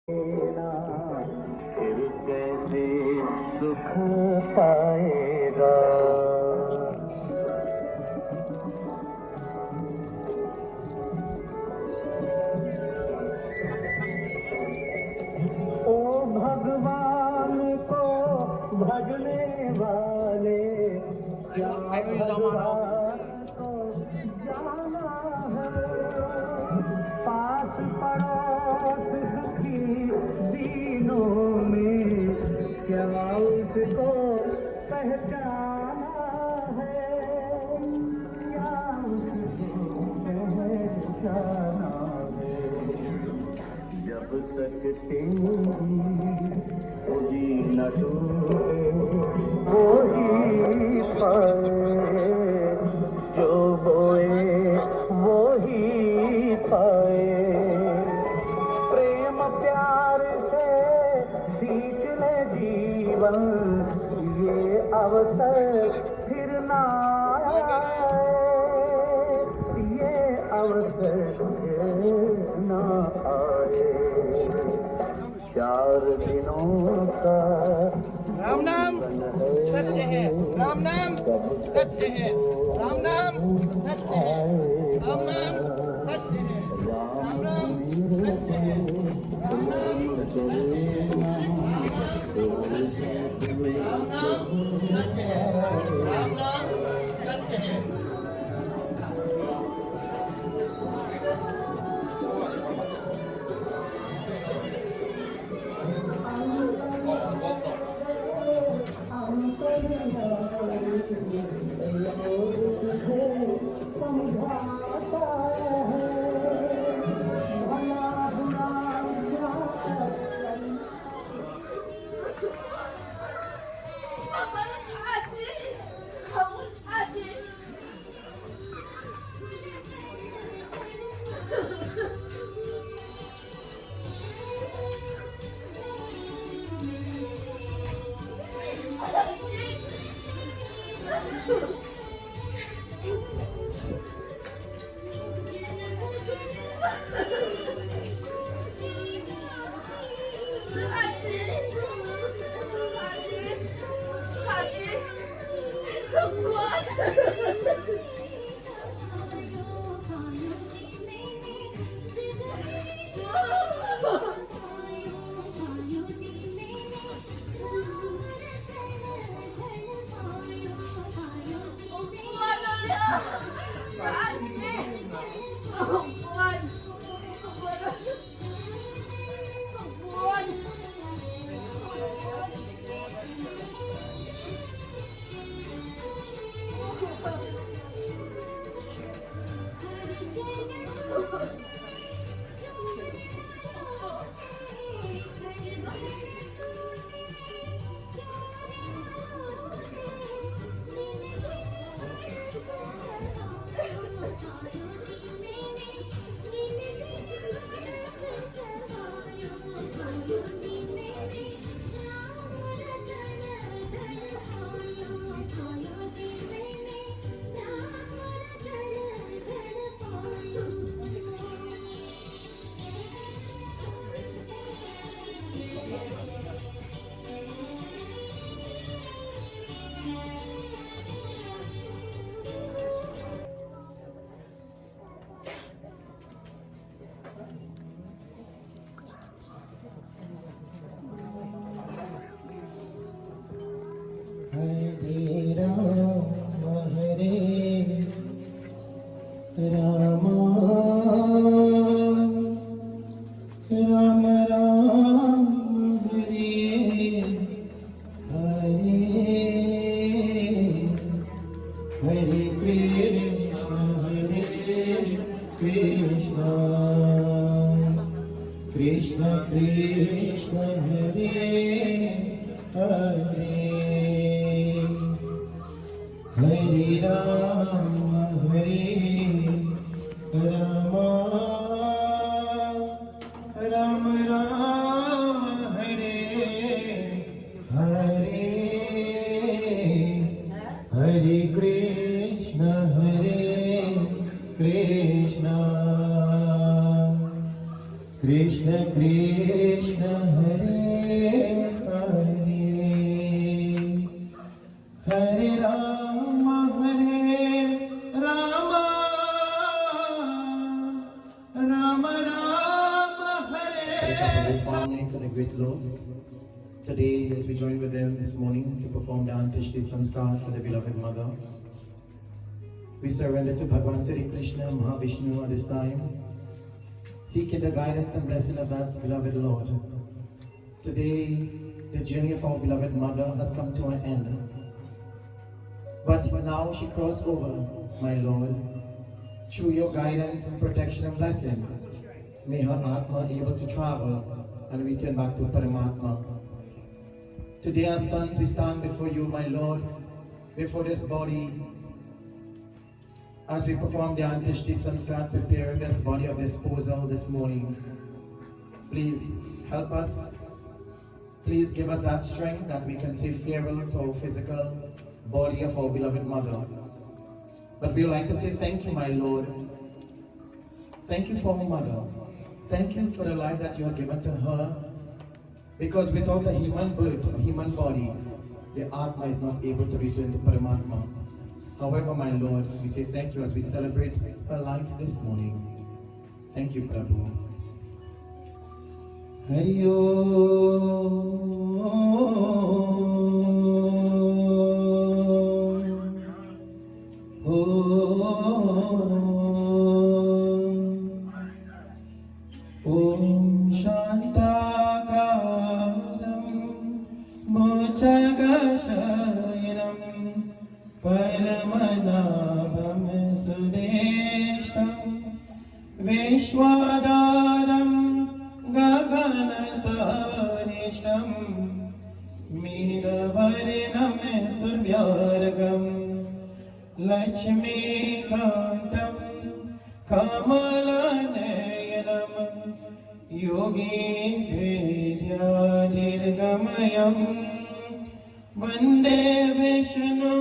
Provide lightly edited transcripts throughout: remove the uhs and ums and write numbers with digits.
ना फिर कैसे सुख पाएगा। ओ भगवान को भजने वाले क्या भगवान को जाना है। पास पड़ोस दुखी दीनों में क्या उसको पहचाना है। क्या उसको पहचाना है। जब तक तेरी तुझी न टूटे वो ही पाए, जो बोए वो ही पाए। प्रेम प्यार से सींच ले जीवन, ये अवसर फिर ना आए, ये अवसर फिर ना आए। 4 दिनों का राम नाम सत्य है, राम नाम सत्य है, राम नाम सत्य है, राम नाम सत्य है, राम नाम सत्य है, राम नाम सत्य है, राम नाम सत्य है, राम नाम सत्य है। हरे Ram Ram Ram Ram Hare Hare Hare Krishna Krishna Krishna Hare Hare Hare Ram Ram Ram Hare Hare Hare Krishna Krishna Krishna Hare Hare Hare Rama Rama Rama Hare Family for the great lost. Today, as we join with them this morning to perform the Antishti Samskar for the beloved mother, we surrender to Bhagavan Sri Krishna Mahavishnu at this time, seeking the guidance and blessing of that beloved Lord. Today, the journey of our beloved mother has come to an end. But now she crossed over, my Lord, through your guidance and protection and blessings. May her Atma able to travel and return back to Paramatma. Today, as sons, we stand before you, my Lord, before this body, as we perform the Antishti Samskar, preparing this body of disposal this morning. Please help us. Please give us that strength that we can say farewell to our physical body of our beloved mother. But we would like to say thank you, my Lord. Thank you for our mother. Thank you for the life that you have given to her. Because without a human birth, a human body, the Atma is not able to return to Paramatma. However, my Lord, we say thank you as we celebrate her life this morning. Thank you, Prabhu. Hari Om Shantakaram Mochagashayanam Paramanabham Sudeshtam Vishwadaram Gaganasarishtam Miravarinam Survyargam Lakshmi Kantam Kamalaneyanam Yogi Vedya Dirgamayam Vande Vishnu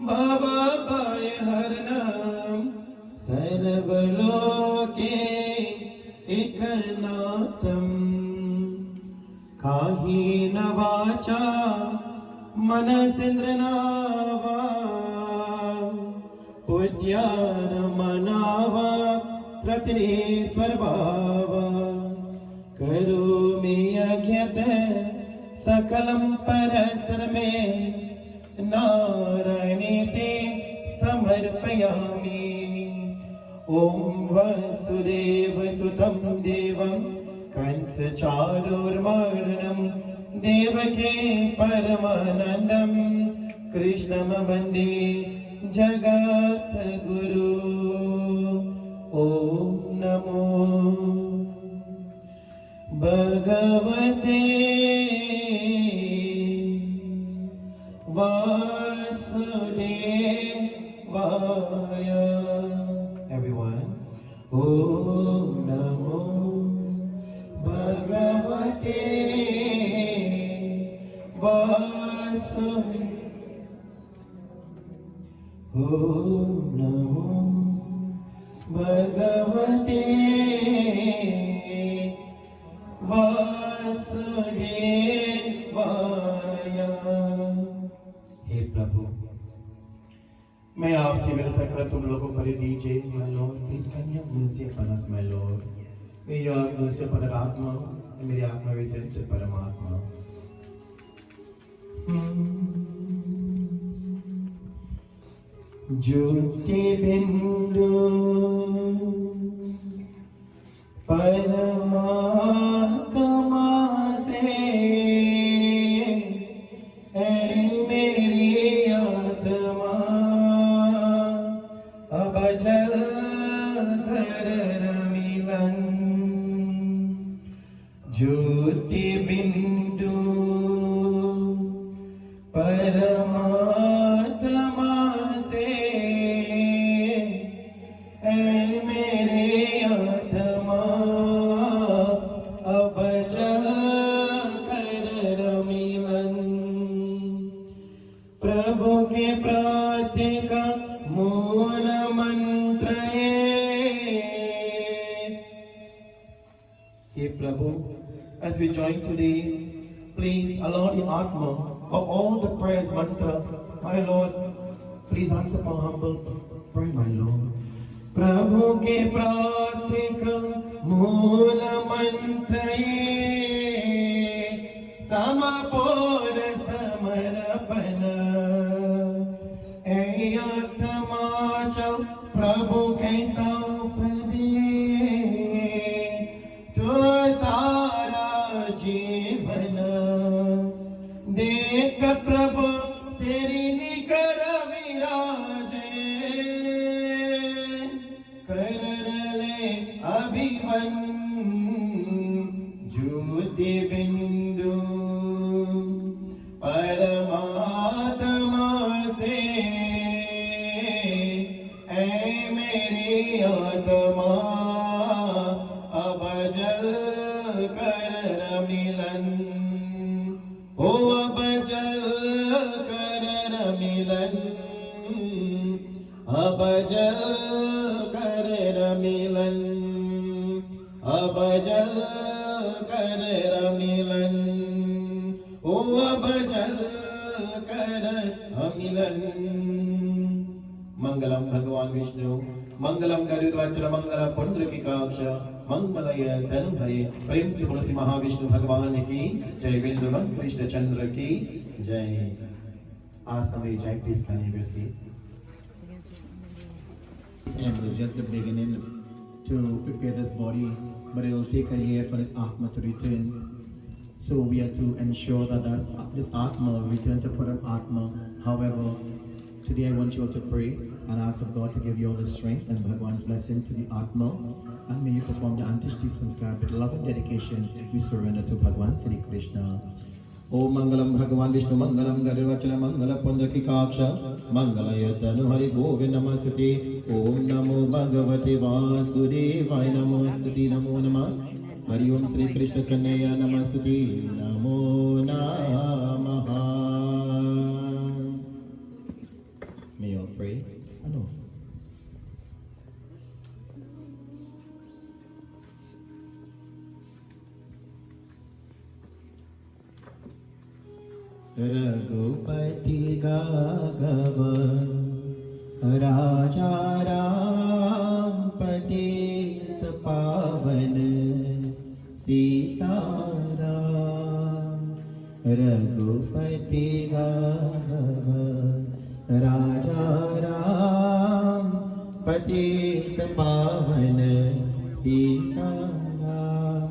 Bhavapayaharnam Sarvaloke Ekanatam Kahina Vacha Manasindranava Pudyana Manava Tratini Swarvava Karumi Yagyate Sakalam Parasarme Narayaniti Samarpayami Om Vasudeva Sutam Devam Kansa Charurmarnam Devaki Paramanandam Krishnam Bande Jagat Guru Om Namo Bhagavate Vasudevaya. Everyone, Om Namo Bhagavate Vasudevaya. Om Namo Bhagavate Vasudevaya. हे प्रभु, मैं आपसे विनती कर तुम लोगों पर दीजिए, my Lord, please can you have mercy upon us, my Lord. May you have mercy upon our Atma, and may the Atma return to Paramatma. Jyoti Bindu Paramatma se ऐ मेरी आत्मा अब जल कर मिलन ज्योति बिंदु परमात्मा से ऐ मेरे आत्मा अब जल कर मिलन प्रभु के प्रार्थी का मूल मंत्र है। हे Hey Prabhu, as we join today, please allow the Atma of all the prayers mantra, my Lord, please answer our humble prayer, my Lord. Prabhu ke pratika mool mantra ye samapor samarapana ei atma chal Prabhu ke saupade tu sara jeevan देख प्रभु तेरी निकर विराजे कर ले अभिवन ज्योति बिंदु परमात्मा से ऐ मेरी आत्मा अब जल कर मिलन ओ अब जल कर मिलन अब जल कर मिलन अब जल कर मिलन ओ अब जल कर मिलन मंगलम भगवान विष्णु मंगलम गरुड़ध्वज मंगलम पुंडरीकाक्ष मंगलय तनुहरे प्रेम से बोलो श्री महाविष्णु भगवान की जय वेंद्रवन कृष्ण चंद्र की जय आसन ले जाए please can you see And it was just the beginning to prepare this body, but it will take a year for this Atma to return. So we have to ensure that this Atma return to Param Atma. However, today I want you all to pray and ask of God to give you all the strength and Bhagwan's blessing to the Atma. And may you perform the Antishti Sanskar with love and dedication. We surrender to Bhagwan Sri Krishna. Om Mangalam Bhagavan Vishnu Mangalam Garirvachala Mangala Pundrakaksha Mangalaya Tanu Hari Govind Namastuti Om Namo Bhagavate Vasudevaya Namastuti Namo Namah Hari Om Sri Krishna Kanaya Namastuti Namo Namaha. May you all pray and offer. Raghupati Raghav Raja Ram पतित पावन सीताराम रघुपति गाघव राजा राम पतित पावन सीताराम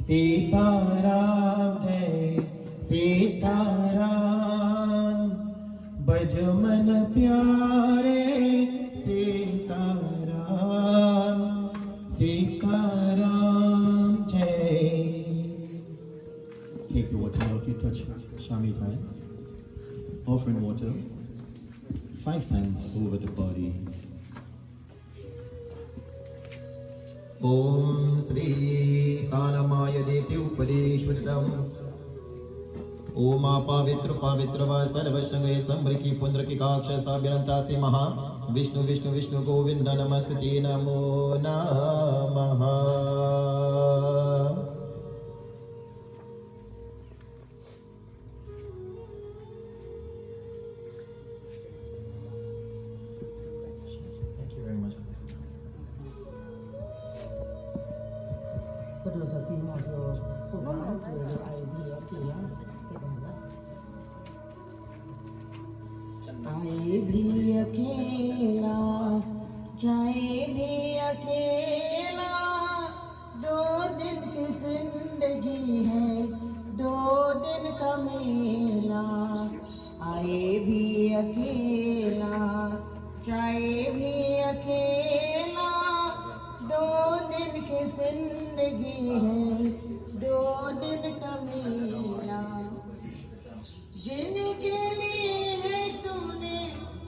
सीताराम जय सीताराम बज मन प्यारे सीताराम सीताराम जय. Take the water if you touch Shami's hand. Offering water 5 times over the body. Om Sri Stanamaya Deti Upadeshwaritam ओम पवित्र पवित्र व सर्वशंगे संभ्रकी पुंद्र की काक्ष साभ्यंता से महा विष्णु विष्णु विष्णु गोविंद नमस्ते नमो नमः. Thank you very much. Philosophy of your programs will I be here. आए भी अकेला जाए भी अकेला 2 दिन की जिंदगी है 2 दिन का मेला. आए भी अकेला जाए भी अकेला 2 दिन की जिंदगी है 2 दिन का मेला. जिनके लिए है तूने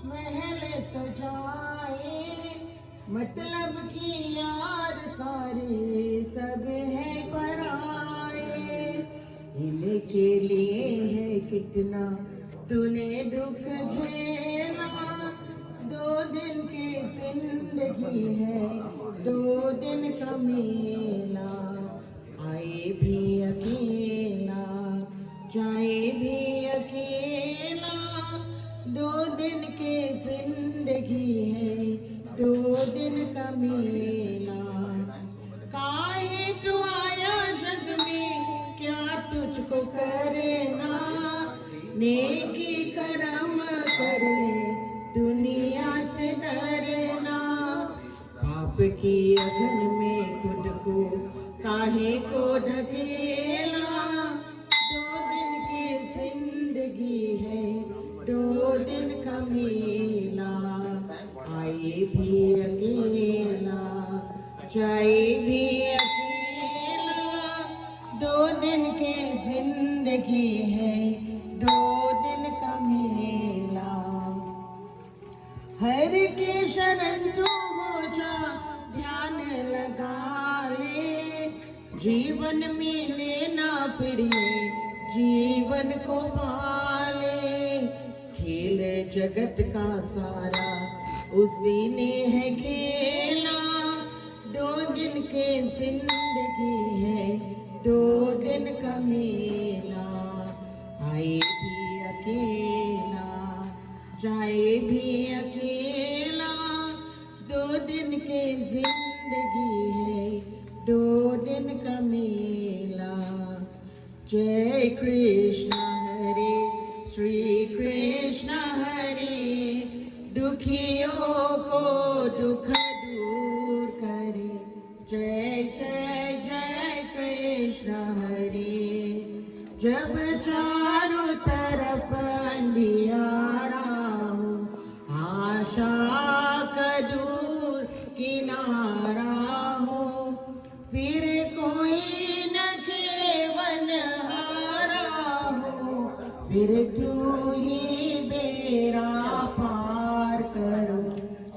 महल सजाए मतलब की यार सारे सब है पराए. इनके लिए है कितना तूने दुख झेला 2 दिन की जिंदगी है 2 दिन का मेला. जाए भी अकेला, 2 दिन की जिंदगी है, 2 दिन का मेला। हर की शरण तू हो जा, ध्यान लगा ले, जीवन में लेना प्रिय, जीवन को पाले। खेल जगत का सारा उसी ने है खेला, 2 दिन के जिंदगी है, 2 दिन का मेला। आए भी अकेला, जाए भी अकेला, 2 दिन के जिंदगी है, 2 दिन का मेला। जय कृष्ण हरे, श्री कृष्ण हरे, दुखियों को दुख दूर करे। जय जय जय कृष्ण हरे। जब चारों तरफ अंधियारा हो, आशा का दूर किनारा हो, फिर कोई न केवल हारा हो, फिर तू ही बेड़ा पार करो।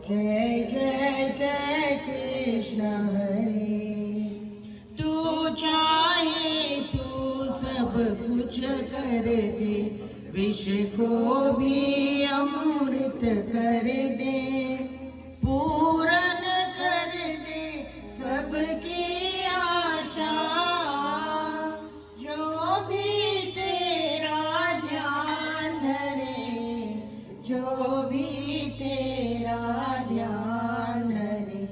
जय जय जय कृष्ण हरे। तू चाहे तू सब कुछ कर दे, विष को भी अमृत कर दे, पूर्ण कर दे सबकी आशा। जो भी तेरा ध्यान धरे, जो भी तेरा ध्यान धरे।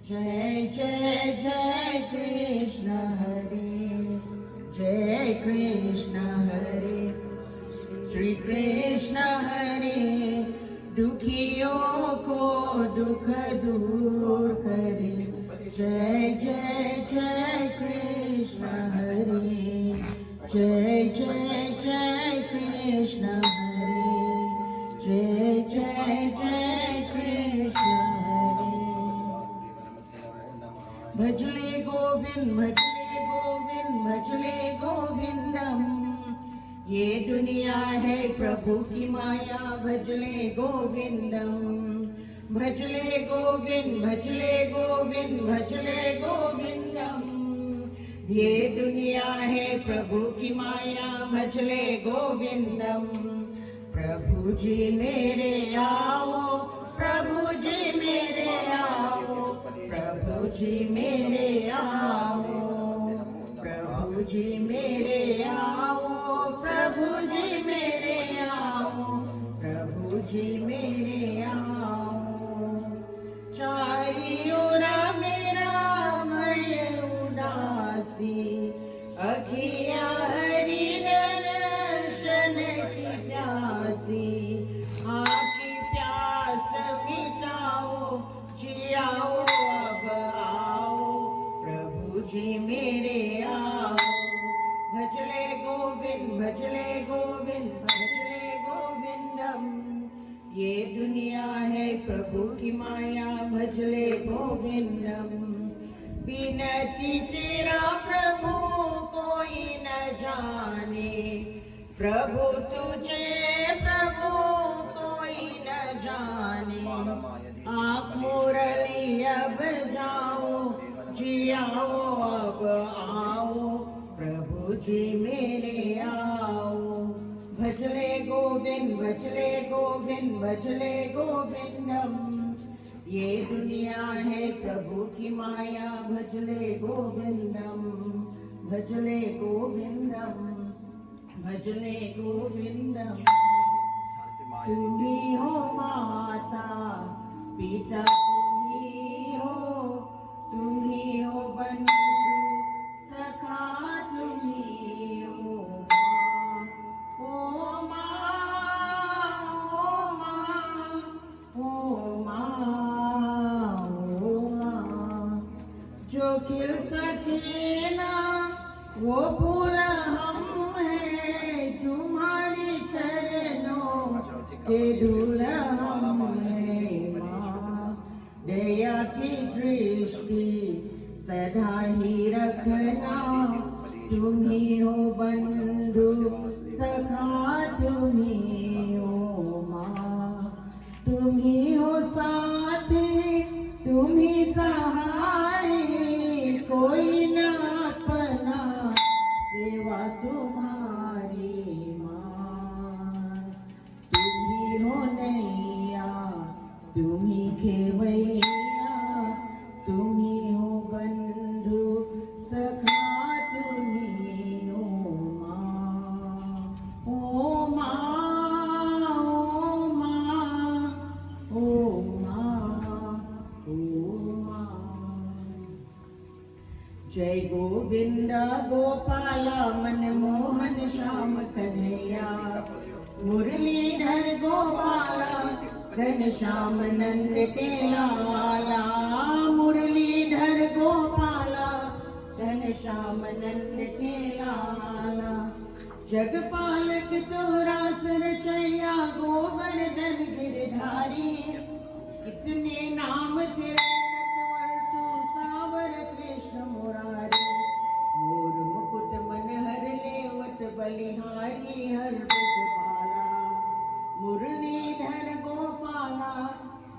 जय जय जय कृष्ण हरे, जय कृष्ण हरे। श्री कृष्ण हरे, दुखियों को दुख दूर करे। जय जय जय कृष्ण हरे, जय जय जय कृष्ण हरे, जय जय जय कृष्ण हरे। भजले गोविंद, भजले गोविंद, भजले गोविंदम। ये दुनिया है प्रभु की माया, भजले गोविंदम। भजले गोविंद, भजले गोविंद, भजले गोविंदम। ये दुनिया है प्रभु की माया, भजले गोविंदम। प्रभु जी मेरे आओ, प्रभु जी मेरे आओ, प्रभु जी मेरे आओ, प्रभु जी मेरे आओ, प्रभु जी मेरे आओ, प्रभु जी मेरे आओ। चारियों मेरा भय उदासी, अखियाँ हरि दर्शन की प्यासी। आँखी प्यास मिटाओ, जियाओ अब आओ, प्रभु जी मेरे आओ। भजले गोविंद, भजले गोविंद, भजले गोविंदम। ये दुनिया है प्रभु की माया, भजले गोविंदम। बिनती तेरा प्रभु कोई न जाने, प्रभु तुझे प्रभु कोई न जाने। आप मुरली अब जाओ, जियाओ अब आओ, प्रभु जी मेरे आओ। भजले गोविंद, भजले गोविंद, भजले गोविंदम। ये दुनिया है प्रभु की माया, भजले गोविंदम, भजले गोविंदम, भजले गोविंदम। तुम्ही हो माता पिता, तुम्ही हो बंधु सखा, तुम्ही हो माँ, ओ माँ, ओ माँ, ओ माँ। जो खिल सके ना वो फूल हम हैं, तुम्हारी चरणों के धूल हम हैं। माँ दया की दृष्टि सदा ही रखना, तुम ही हो बंधु सखा, तुम ही हो माँ, तुम ही हो साथी, तुम ही सहाय, कोई न अपना सेवा तुम्हारी माँ। तुम ही हो नैया, तुम ही खेवैया, तुम ही हो बंधु सखा, तुम ही हो माँ। ओ माँ, ओ माँ, ओ माँ, ओ माँ। जय गोविंद गोपाला मनमोहन श्याम कन्हैया, मुरलीधर गोपाला घनश्याम नंद के लाला, मुरलीधर गोपाला घनश्याम नंद के लाला। जगपालक तोरा सरचैया गोवर्धन गिरधारी, कितने नाम तेरे नटवर तू सावर कृष्ण मुरारी। मोर मुकुट मन हर लेवत बलिहारी हर ब्रजबाला, मुरलीधर गोपाला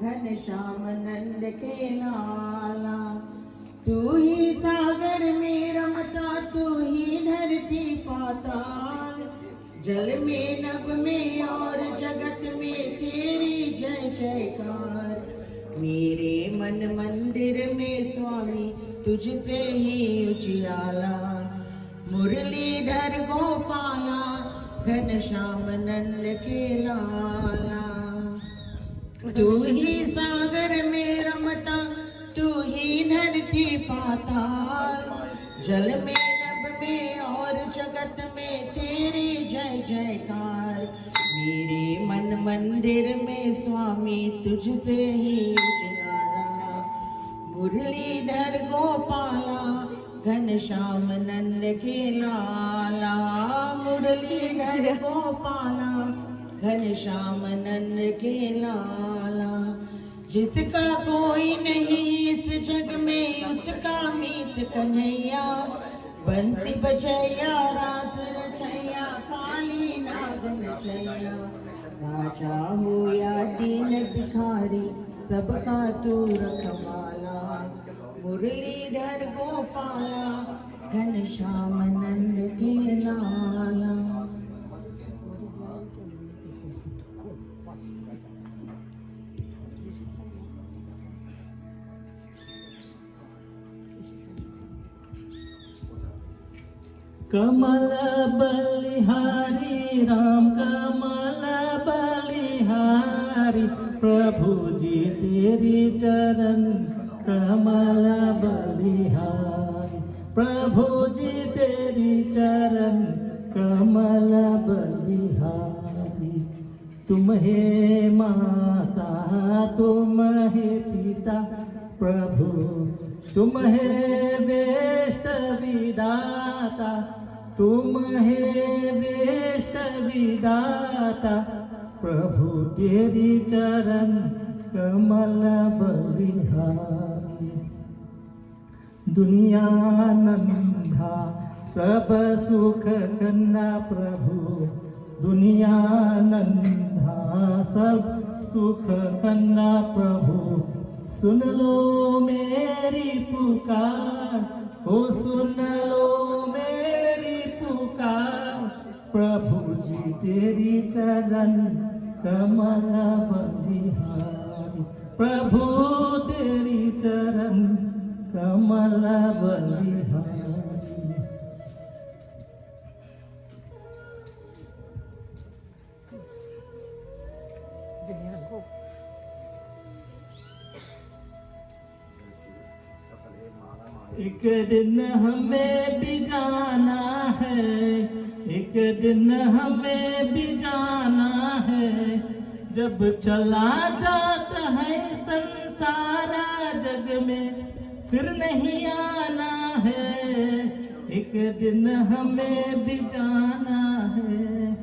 घनश्याम नंद के लाला। तू ही सागर में रमता, तू ही धरती पाताल, जल में नभ में और जगत में तेरी जय जयकार। मेरे मन मंदिर में स्वामी तुझसे ही उजियाला, मुरलीधर गोपाला घनश्याम नंद के लाला। तू ही सागर में रमता, तू ही धरती पाताल, जल में नभ में और जगत में तेरी जय जयकार। मेरे मन मंदिर में स्वामी तुझसे ही उजियारा, मुरलीधर गोपाला घनश्याम नंद के लाला, मुरलीधर गोपाला घनश्याम नंद के लाला। जिसका कोई नहीं इस जग में उसका मीत कन्हैया, बंसी बजैया रास रचैया काली नाग नचैया। राजा हो या दीन भिखारी सबका तू रखवाला, मुरलीधर गोपाला घनश्याम नंद के लाला। कमल बलिहारी राम कमल बलिहारी, प्रभु जी तेरी चरण कमल बलिहारी, प्रभु जी तेरी चरण कमल बलिहारी। तुम हे माता तुम हे पिता प्रभु, तुम हे वेष्ट विदाता, तुम हे वेष्ट विदाता, प्रभु तेरी चरण कमल बलिहारी। दुनिया नंधा सब सुख करना प्रभु, दुनिया नंधा सब सुख करना प्रभु। सुन लो मेरी पुकार, ओ सुन लो मेरी पुकार, प्रभु जी तेरी चरण कमल बलिहारी, प्रभु तेरी चरण कमल बलिहारी। एक दिन हमें भी जाना है, एक दिन हमें भी जाना है, जब चला जाता है संसारा जग में फिर नहीं आना है। एक दिन हमें भी जाना है,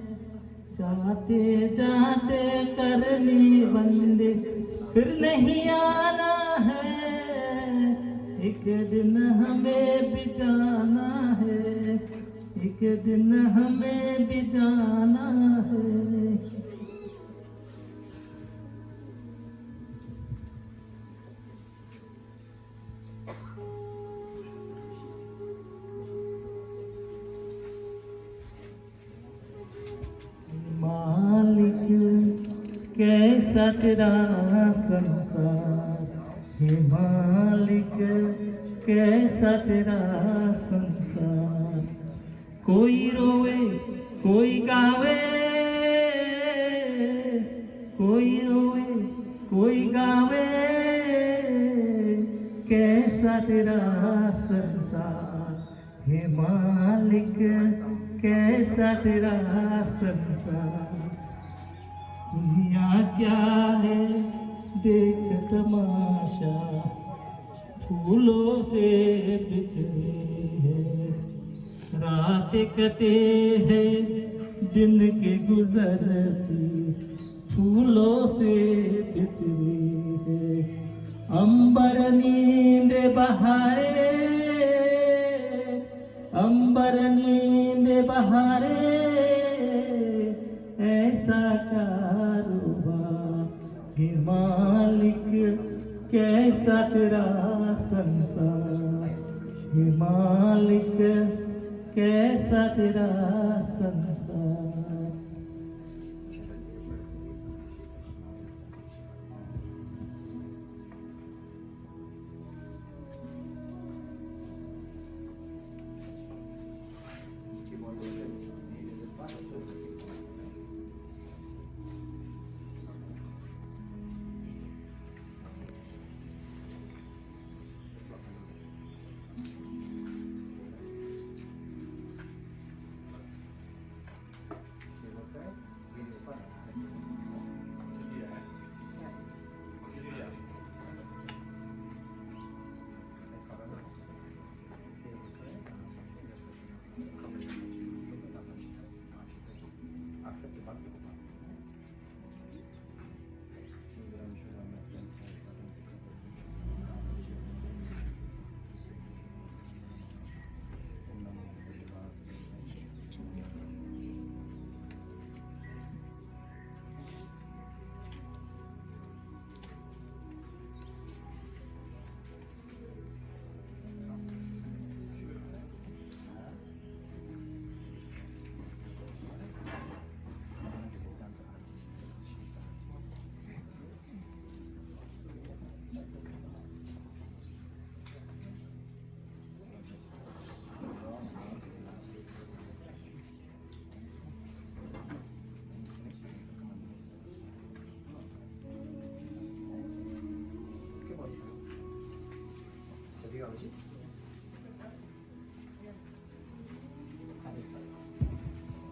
जाते जाते करनी बंदे फिर नहीं आना है। एक दिन हमें भी जाना है, एक दिन हमें भी जाना है। मालिक कैसा तेरा संसार, हे मालिक कैसा तेरा संसार। कोई रोवे कोई गावे, कोई रोवे कोई गावे, कैसा तेरा संसार, हे मालिक कैसा तेरा संसार। दुनिया क्या है देख तमाशा, फूलों से बिछड़ी है, रात कटे हैं दिन के गुजरती, फूलों से बिछड़ी है। अंबर नींद बहारे, अंबर नींद बहारे, ऐसा कारोबार, हे मालिक कैसा तेरा संसार, हे मालिक कैसा तेरा संसार।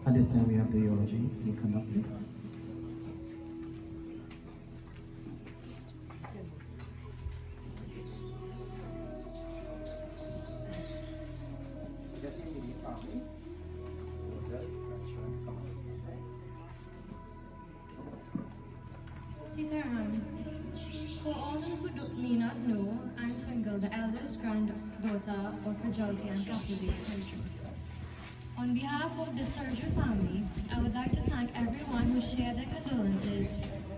At this time, we have the eulogy being conducted. Sitaram. For all those who may not know, I'm Twinkle, the eldest granddaughter of Rajati and Kapudi Surgery. On behalf of the Surgery family, I would like to thank everyone who shared their condolences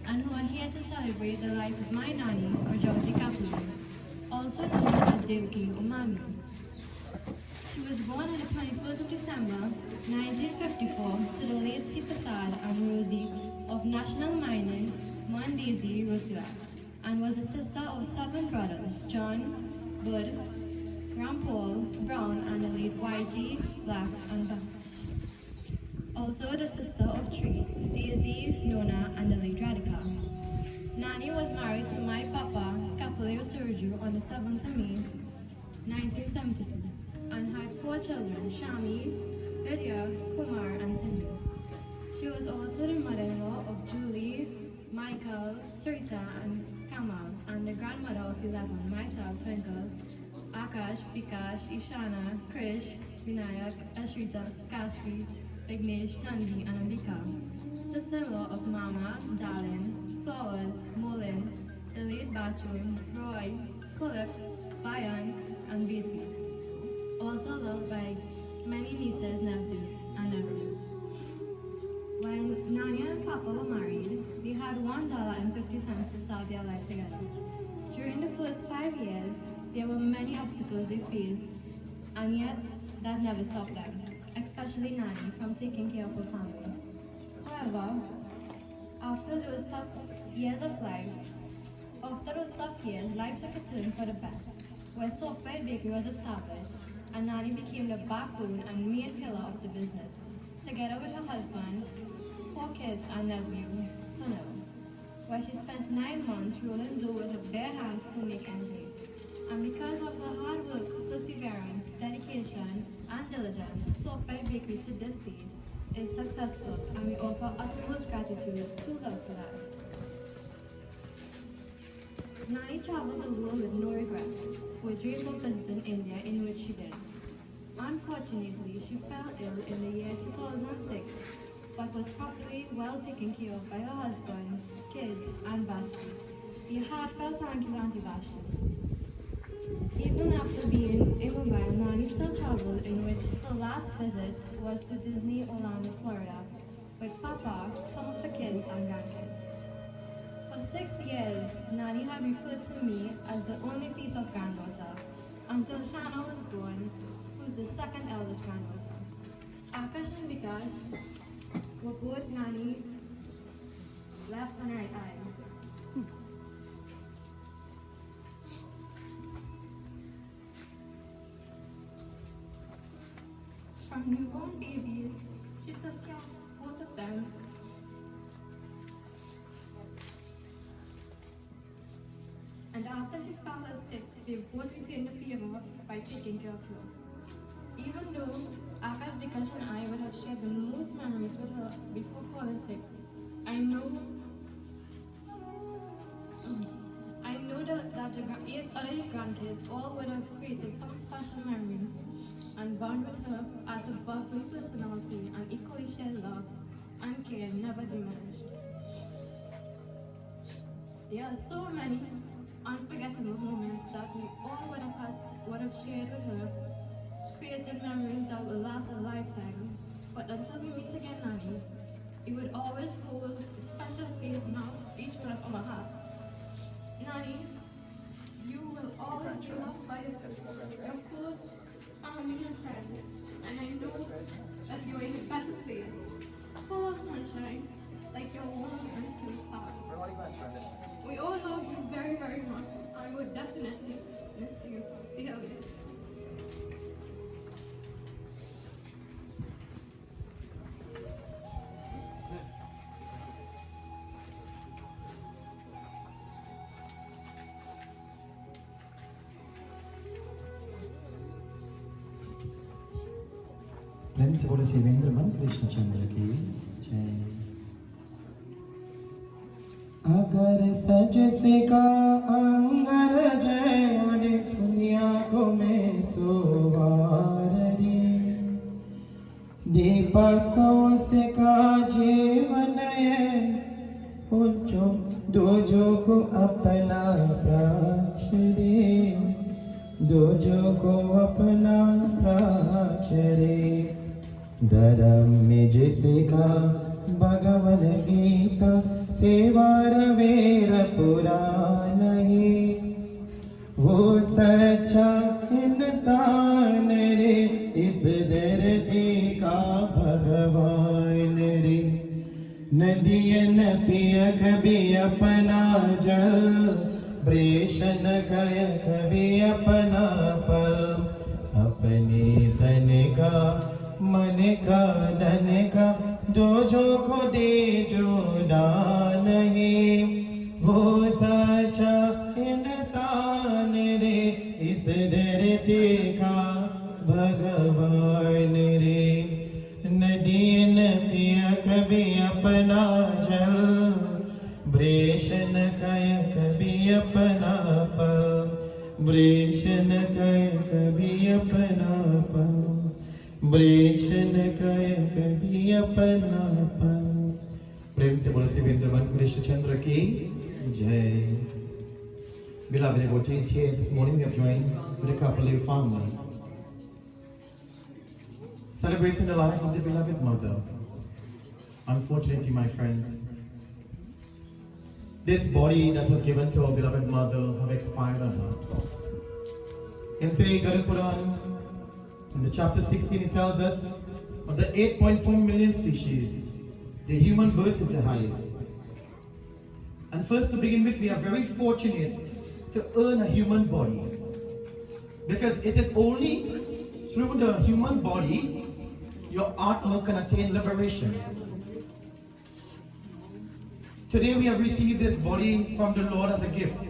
and who are here to celebrate the life of my nanny, Rajati Kapudi, also known as Devki Umami. She was born on the 21st of December 1954 to the late Sipasad and Rosie of National Mining, Mandesi, Russia, and was the sister of 7 brothers, John, Bud, Ram Paul, Brown, and the late Whitey, Black, and Buck. Also the sister of 3, Daisy, Nona, and the late Radhika. Nani was married to my papa, Kapileo Sergio, on the 7th of May, 1972, and had 4 children, Shami, Vidya, Kumar, and Sindhu. She was also the mother-in-law of Julie, Michael, Sarita, and Kamal, and the grandmother of 11, myself, Twinkle, Akash, Vikash, Ishana, Krish, Vinayak, Ashrita, Kashvi, Vignesh, Nandi, and Ambika. Sister-in-law of Mama, Darlin, Flowers, Molin, the late Bachun, Roy, Kulip, Bayan, and Betsy, also loved by many nieces, nephews. When Nanya and Papa were married, they had $1.50 to start their life together. During the first 5 years, there were many obstacles they faced, and yet that never stopped them, especially Nani, from taking care of her family. However, after those tough years, life took a turn for the best. When Software Bakery was established, and Nani became the backbone and main pillar of the business, together with her husband, 4 kids, and nephew, Sunil, where she spent 9 months rolling dough with her bare hands to make ends meet. And because of her hard work, perseverance, dedication, and diligence, Software Bakery to this day is successful, and we offer utmost gratitude to her for that. Nani traveled the world with no regrets, with dreams of visiting India, in which she did. Unfortunately, she fell ill in the year 2006, but was properly well taken care of by her husband, kids, and Vashti. A heartfelt thank you, Auntie Vashti. Even after being in Mumbai, Nani still traveled, in which her last visit was to Disney Orlando, Florida, with Papa, some of the kids, and grandkids. For 6 years, Nani had referred to me as the only piece of granddaughter, until Shana was born, who's the second eldest granddaughter. Akash and Vikash were both Nani's left and right eye. From newborn babies, she took care of both of them. And after she fell sick, they both retained the favor by taking care of her. Even though Akash, Vikash, and I would have shared the most memories with her before falling sick, I know that the 8 other grandkids all would have created some special memory and bond with her as a bubbly personality and equally shared love and care never diminished. There are so many unforgettable moments that we all would have shared with her, creating memories that will last a lifetime. But until we meet again, Nani, it would always hold a special place in each one of our hearts. Nani, you will always be loved by your close family and friends, and I know that you're in a better place, full of sunshine, like your warm and sweet heart. We all love you very, very much. I would definitely miss you dearly. प्रेम से बोले शिवेंद्र मन कृष्णचंद्र की जय। अगर सज से का अंगर जय दुनिया को में सोवार रे दीपकों से का जीवन है उच्चो दोजो को अपना प्राक्ष रे दोजो को अपना प्राक्ष रे धर्म में जिसका भगवन गीता सेवार वेर पुराण है वो सच्चा इंसान रे इस धरती का भगवान रे नदियन पिय कभी अपना जल प्रेषण कय कभी अपना पल अपने तन का मन का धन का जो को दे जो दान है वो सच्चा इंसान रे इस धरती का भगवान रे नदी न पिया कभी अपना जल ब्रेशन कय कभी अपना पल ब्रेशन कय कभी अपना पल ब्रेशन कय कभी अपना पल। प्रेम से बोले शिवेंद्र मन कृष्णचंद्र की जय। Beloved devotees, here this morning we have joined with the Capulet family, celebrating the life of the beloved mother. Unfortunately, my friends, this body that was given to our beloved mother have expired on her. In Sri Guru Quran, in the chapter 16, it tells us of the 8.4 million species, the human birth is the highest. And first to begin with, we are very fortunate to earn a human body, because it is only through the human body your Atma can attain liberation. Today we have received this body from the Lord as a gift.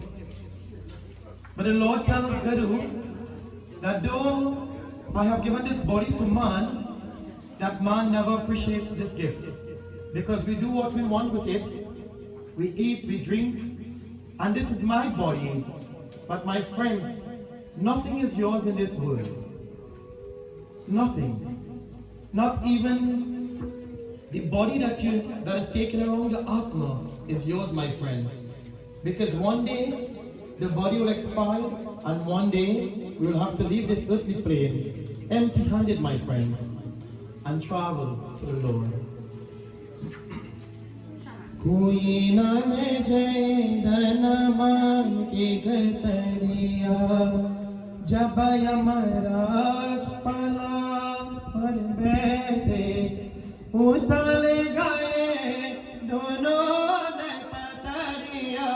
But the Lord tells Guru that though I have given this body to man, that man never appreciates this gift. Because we do what we want with it. We eat, we drink, and this is my body. But my friends, nothing is yours in this world. Nothing. Not even the body that is taken around the Atma is yours, my friends. Because one day the body will expire, and one day we will have to leave this earthly plane empty-handed, my friends, and travel to the Lord. कोई ना ले जाए धनमान की गतरिया जब यमराज पला पर बैठे उतारे गए दोनों ने पतरिया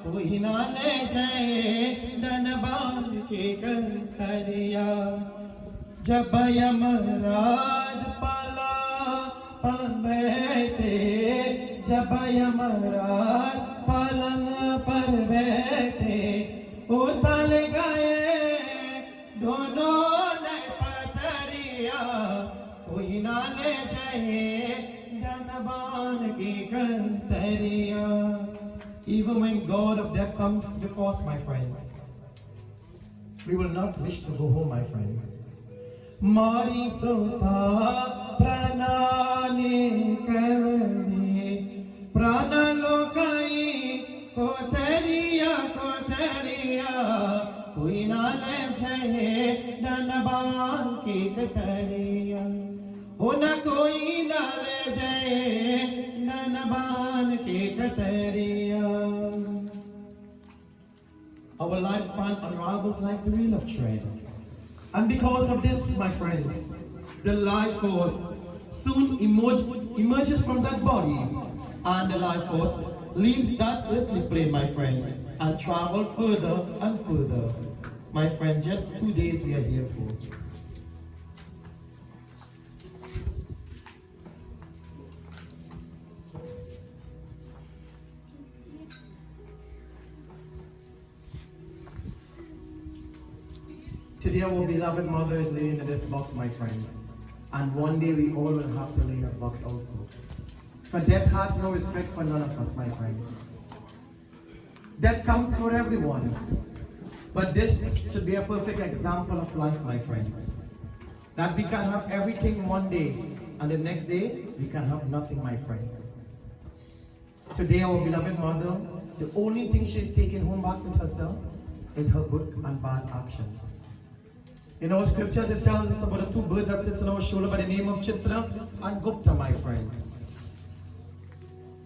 कोई ना ले जाए धनमान की गतरिया जब यमराज पला पर बैठे जब यमराज पलंग पर बैठे उतल गए दोनों ने पथरिया कोई ना ले जाए धनबान की गंतरिया. Even when God of death comes before us, my friends, we will not wish to go home, my friends. Mari sota pranani kavani prana lokai kothariya kothariya koi na le jaye dhanban ki katariya ho na koi na le jaye dhanban ki katariya. Our lifespan unravels like the wheel of thread. And because of this, my friends, the life force soon emerges from that body, and the life force leaves that earthly plane, my friends, and travel further and further. My friends, just 2 days we are here for. Today our beloved mother is laying in this box, my friends. And one day we all will have to lay in that box also. For death has no respect for none of us, my friends. Death comes for everyone. But this should be a perfect example of life, my friends. That we can have everything one day, and the next day we can have nothing, my friends. Today our beloved mother, the only thing she's taking home back with herself is her good and bad actions. In our scriptures, it tells us about the two birds that sits on our shoulder by the name of Chitra and Gupta, my friends.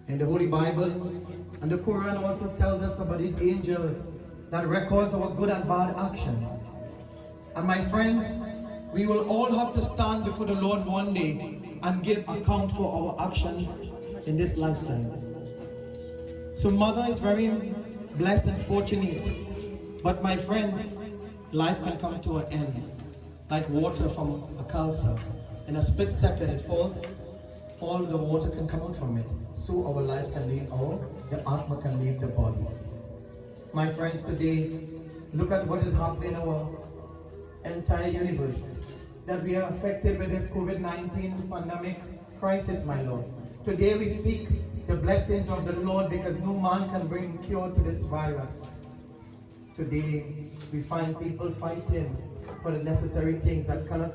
In the Holy Bible and the Quran also tells us about these angels that records our good and bad actions. And my friends, we will all have to stand before the Lord one day and give account for our actions in this lifetime. So mother is very blessed and fortunate. But my friends, life can come to an end, like water from a khalsa. In a split second it falls, all the water can come out from it. So our lives can leave the Atma can leave the body. My friends, today, look at what is happening in our entire universe. That we are affected with this COVID-19 pandemic crisis, my Lord. Today we seek the blessings of the Lord because no man can bring cure to this virus. Today, we find people fighting for the necessary things that cannot,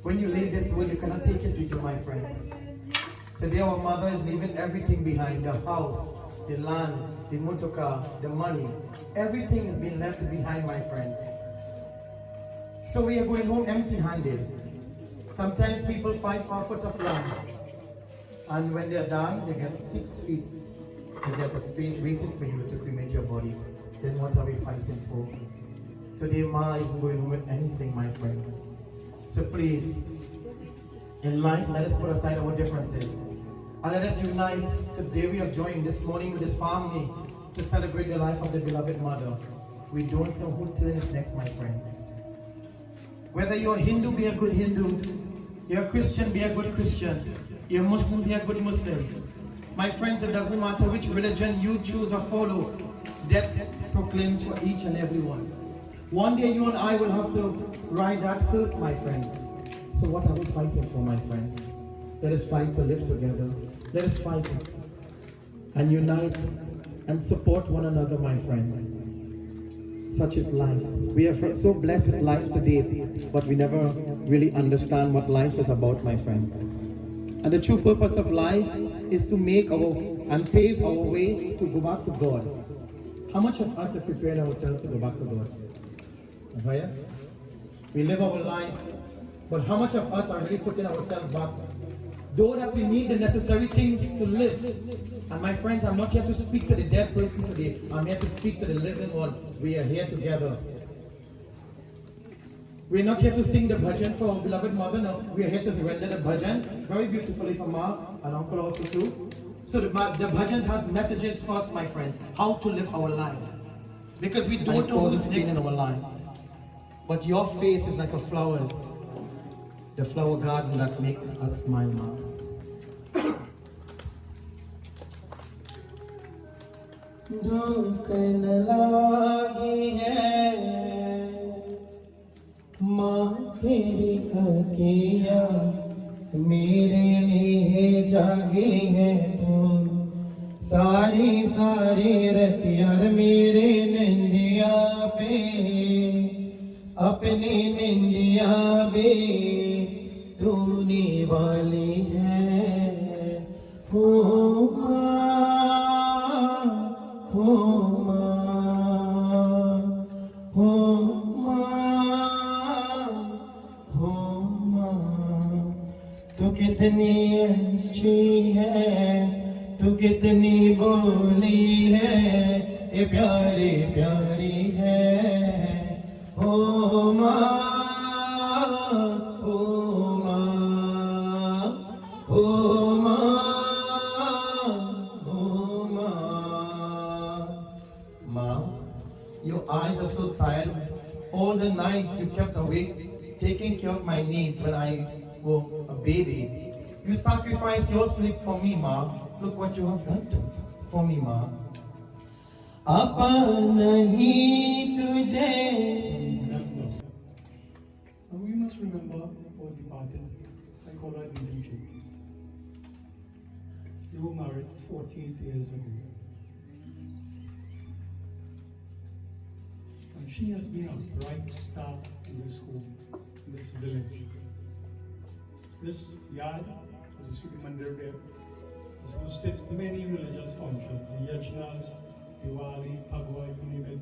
when you leave this world, you cannot take it with you, my friends. Today, our mother is leaving everything behind, the house, the land, the motor car, the money. Everything is being left behind, my friends. So we are going home empty-handed. Sometimes people fight for a foot of land. And when they die, they get 6 feet. They get a space waiting for you to cremate your body. Then what are we fighting for? Today, Ma isn't going home with anything, my friends. So please, in life, let us put aside our differences. And let us unite. Today we have joined this morning with this family to celebrate the life of the beloved mother. We don't know who turn is next, my friends. Whether you're a Hindu, be a good Hindu. You're a Christian, be a good Christian. You're a Muslim, be a good Muslim. My friends, it doesn't matter which religion you choose or follow. Death proclaims for each and every one. One day you and I will have to ride that hearse, my friends. So what are we fighting for, my friends? Let us fight to live together. Let us fight and unite and support one another, my friends. Such is life. We are so blessed with life today, but we never really understand what life is about, my friends. And the true purpose of life is to make and pave our way to go back to God. How much of us have prepared ourselves to go back to God? Right? We live our lives, but how much of us are really putting ourselves back? Though that we need the necessary things to live. And my friends, I'm not here to speak to the dead person today. I'm here to speak to the living one. We are here together. We're not here to sing the bhajans for our beloved mother. No, we are here to render the bhajans very beautifully for Ma and Uncle also too. So the bhajans has messages for us, my friends, how to live our lives. Because we don't know who's next in our lives. But your face is like a flowers. The flower garden that make us smile, Ma. धूप न लागी है माँ तेरी अखिया मेरे लिए जागी है तू सारी सारी रतिया मेरे निंदिया पे अपनी निंदिया भी तूने वाली है हो तू कितनी अच्छी है तू कितनी बोली है ये प्यारी प्यारी है हो माँ हो माँ हो माँ हो माँ माँ your eyes are so tired all the nights you kept awake taking care of my needs when I was a baby. You sacrificed your sleep for me, Ma. Look what you have done for me, Ma. Apa nahi tujhe. And we must remember our departed. I call her DJ. They were married 48 years ago. And she has been a bright star in this home, in this village. This yard, as you see the mandir there, has hosted many religious functions. The yajnas, Diwali, Pagwa, you name it,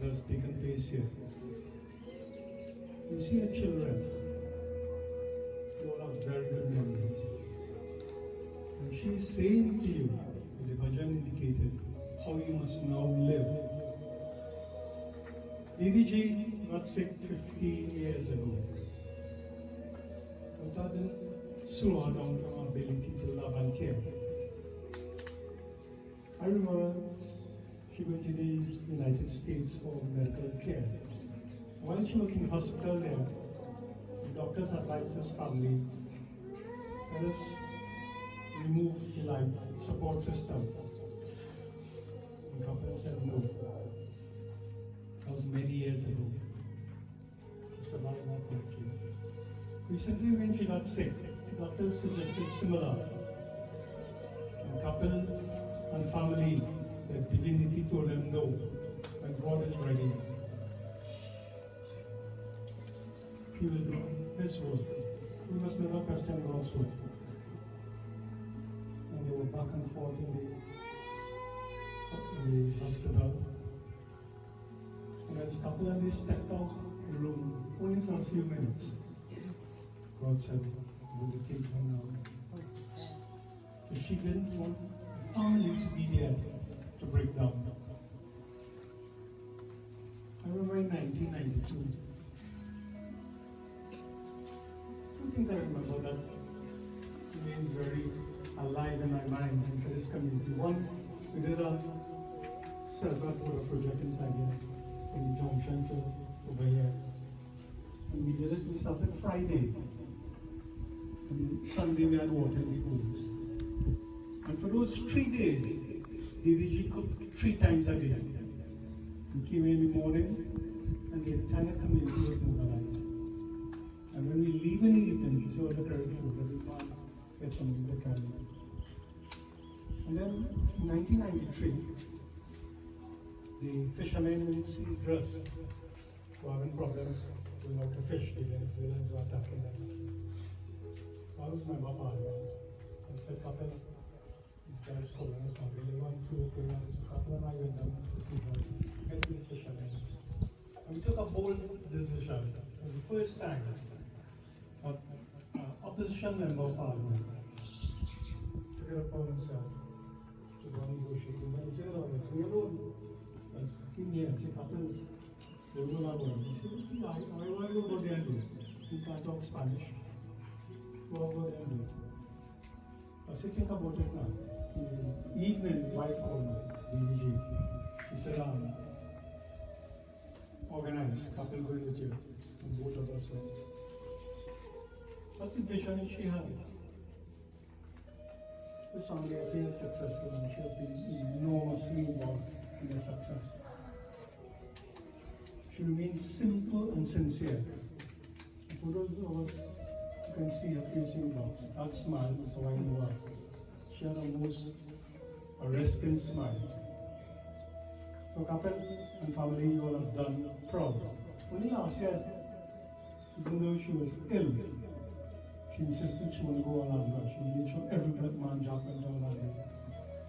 that's taken place here. You see her children, they all have very good memories. And she is saying to you, as the bhajan indicated, how you must now live. DDG got sick 15 years ago. But that didn't slow her down from her ability to love and care. I remember she went to the United States for medical care. While she was in the hospital there, the doctors advised his family, let us remove the life support system. The couple said no. That was many years ago. It's about that country. Recently when she got sick, the doctors suggested similar. The couple and family, the divinity told them no, when God is ready, He will do His work. We must never question God's work. And they were back and forth in the the hospital. And this couple and they stepped out of the room only for a few minutes. God said, will you take her now? So she didn't want the family to be there to break down. I remember in 1992, two things I remember that remain very alive in my mind and for this community. One, we did a silver water project inside here, from the junction to over here. And we started Friday. And Sunday we had water in the homes. And for those 3 days, DDG cooked 3 times a day. We came in the morning and the entire community was mobilized. And when we leave in the evening, she said, the curry food, that we can't get something to carry. And then in 1993, the fishermen in Seagrass were having problems going out to fish. The Venezuelans were attacking them. So I was member of parliament and said, Capel, these guys calling us now, they want to see what's going on. So Capel and I went down to Seagrass, met with the fishermen. And we took a bold decision. It was the first time that opposition member of parliament took it upon himself to go and negotiate with Venezuela. We alone. Came here and said, Capel, they will not work. He said, why will you go there and do it? You can't talk Spanish. Go there and do it. I said, think about it now. In the evening, wife called me, DDG. She said, organize, Capel going with you. And both of us went. That's the vision she had. This family has been successful and she has been enormously involved in their success. She remains simple and sincere. And for those of us who can see her facing box, that smile is how I know her. She had a most arresting smile. So Capel and family, you all have done proud. Only last year, even though she was ill, she insisted she wanted to go Orlando. She made sure every man Jack went to Orlando.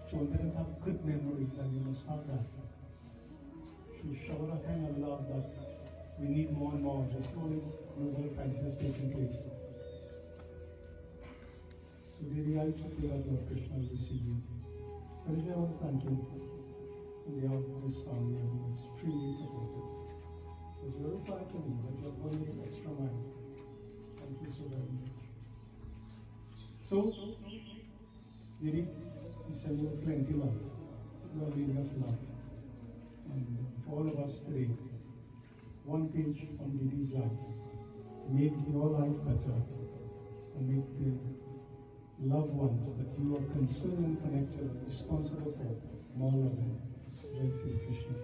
She wanted them to have good memories, and you must have that. She showed a kind of love that we need more and more, just all this global crisis taking place. So Didi, I took care of your Krishna this evening. But I want to thank you on behalf of this family, and I'm extremely supportive. It was very far to me that you have gone the extra mile. Thank you so very much. So, Didi, we send you plenty of love. You are really of love. And for all of us today, one page on Didi's life. Make your life better and make the loved ones that you are concerned and connected and responsible for more loving. Jai Sri Krishna.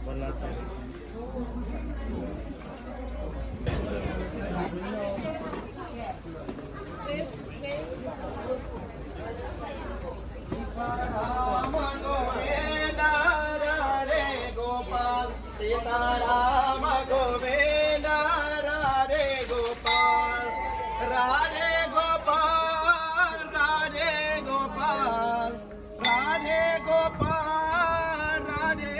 One last time. Sitaram Govinda Radhe Gopal Radhe Gopal Radhe Gopal Radhe Gopal Radhe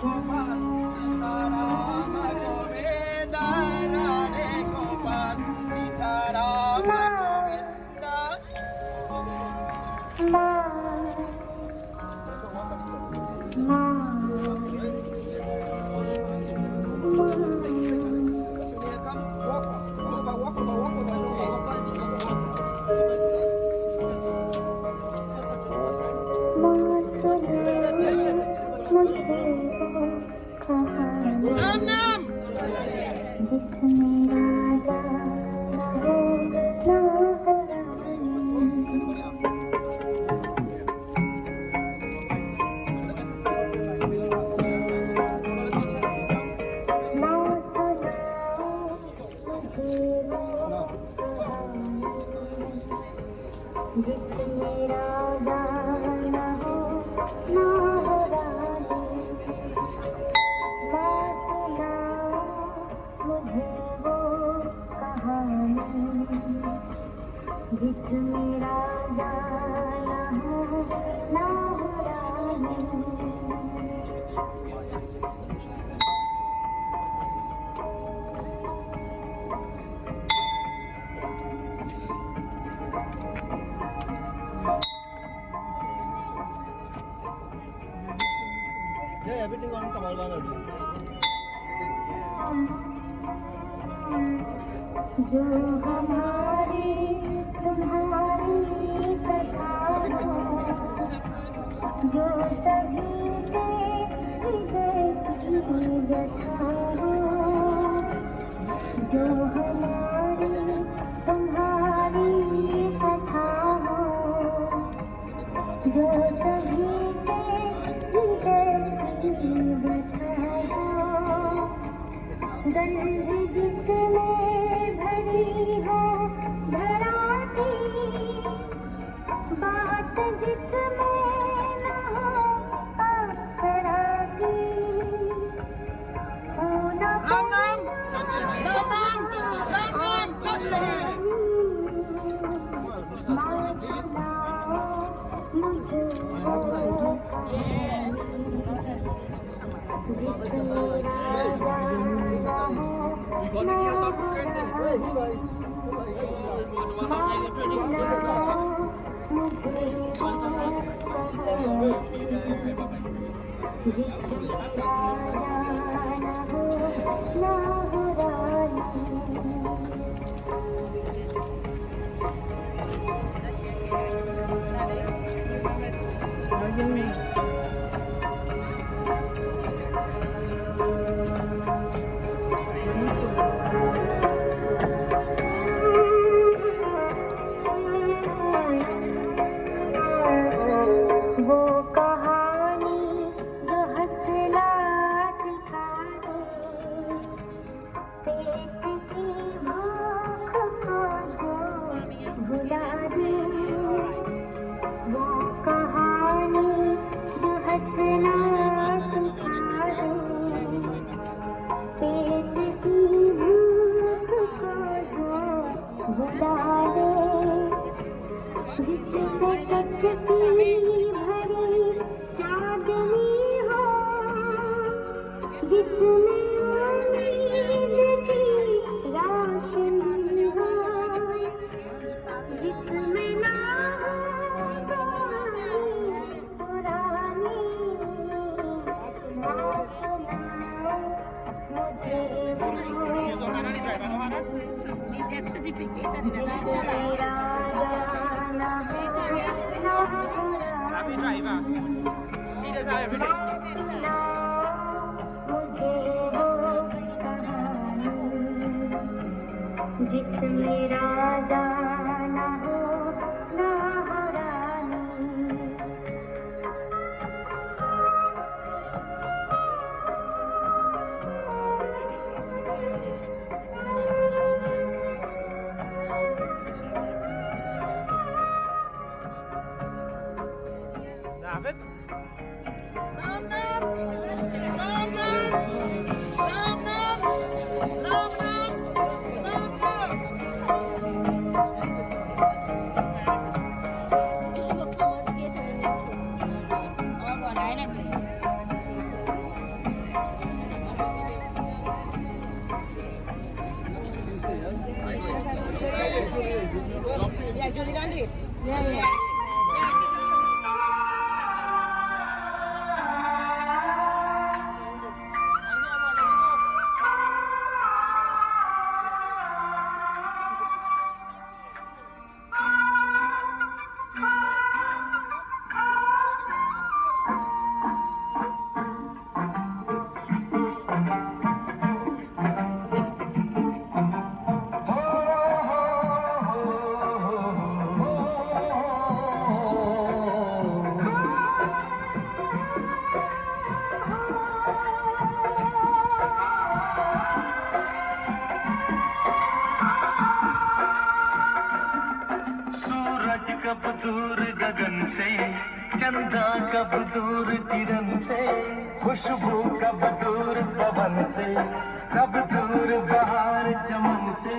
Gopal Sitaram Govinda Radhe Gopal Sitaram Nam Nam दिख मेरा जा रहे ना Yeah, everything on Kamal Bana. जो हमारी तुम्हारी कथा हो, जो सभी के हृदय की व्यथा हो, जो हमारी तुम्हारी कथा हो, जो सभी के हृदय की व्यथा हो, गंध जिसमें भरी हो भराती, बात जिसमें न हो अक्षरा की, हो न राम नाम सत्य है। राम नाम सत्य है। मुझे वो कहानी जो हंसना सिखा दे, पेट की भूख को जो भुला दे, वो कहानी जो हंसना सिखा दे, पेट की भूख को जो भुला दे, जिससे सच की भरी चांदनी हो, जिसमें उम्मीद की रोशनी हो, जिसमें ना हो पुरानी, ना सुनाओ मुझे Happy driver. He does that every day. मुझे वो कहानी जिसमें राजा न हो ना हो रानी, David? राम नाम राम नाम राम नाम राम नाम राम नाम। कब दूर गगन से, चंदा कब दूर किरण से, खुशबू कब दूर पवन से, कब दूर बहार चमन से।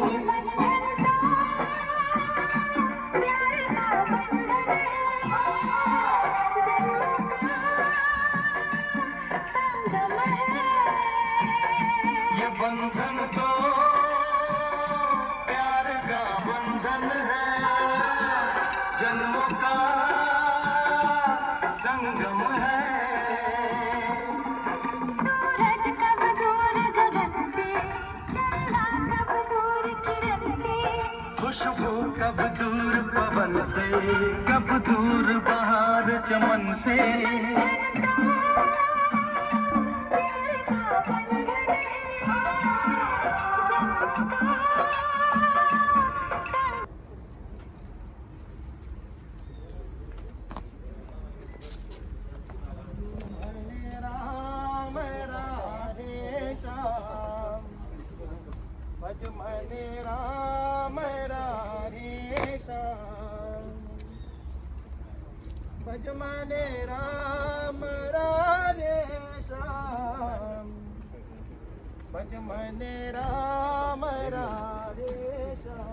ये बंधन तो प्यार का बंधन है, जन्मों का संगम है। कब दूर पवन से, कब दूर बहार चमन से। राम राधे श्याम, भज मने राम राधे श्याम, भज मने राम राधे श्याम, भज मने राम राधे श्याम।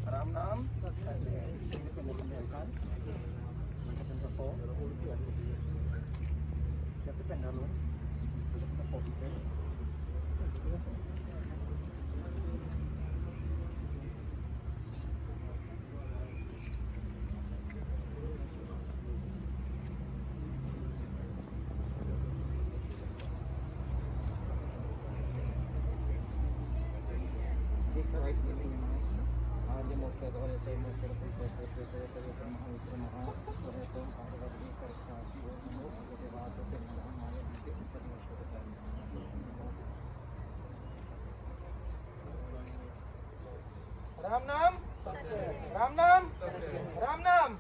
राम नाम कैसे पहना लो राम नाम राम नाम राम नाम।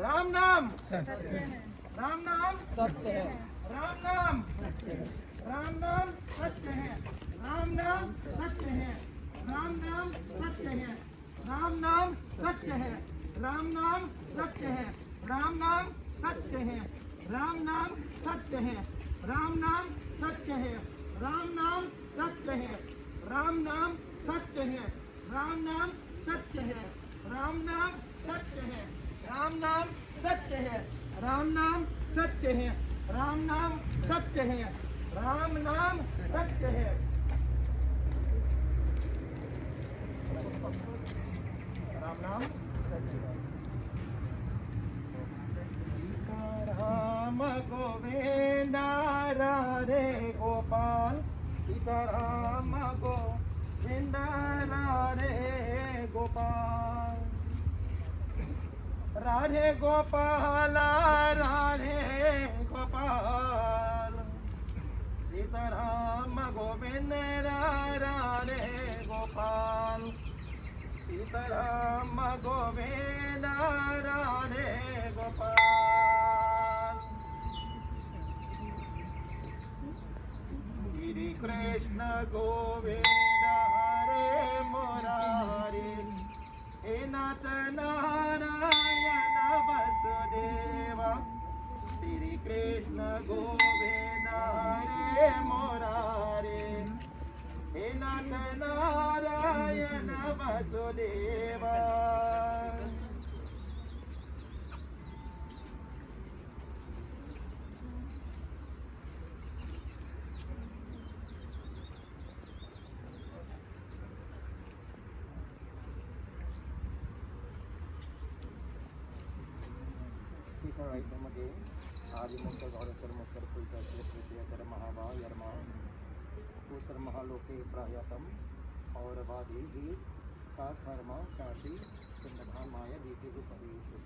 राम नाम राम नाम सत्य है, राम नाम सत्य है, राम नाम सत्य है, राम नाम सत्य है, राम नाम सत्य है, राम नाम सत्य है, राम नाम सत्य है, राम नाम सत्य है, राम नाम सत्य है, राम नाम सत्य है, राम नाम सत्य है, राम नाम सत्य है, राम नाम सत्य है, राम नाम सत्य है, राम नाम सत्य है, राम नाम सत्य है, राम नाम सत्य है। राम नाम सत्य है। सीताराम गोविंद राधे गोपाल, सीताराम गोविंद राधे गोपाल, राधे गोपाल राधे गोपाल, सीताराम गोविंद राधे गोपाल, सीताराम गोविंद राधे गोपाल। श्री कृष्ण गोविंद हरे मुरारी, हे नाथ नारायण वसुदेवा, श्री कृष्ण गोविंद हरे मुरारी, हे नाथ Narayan Vasudeva. Right them again. Adimukta Gauratar Muktar Kulta Sriyatar Mahava Yarma Uttar Mahaloke Prayatam और वादी ही साधर्मा काशी सिंधधान माया दीति को परिशुद्ध।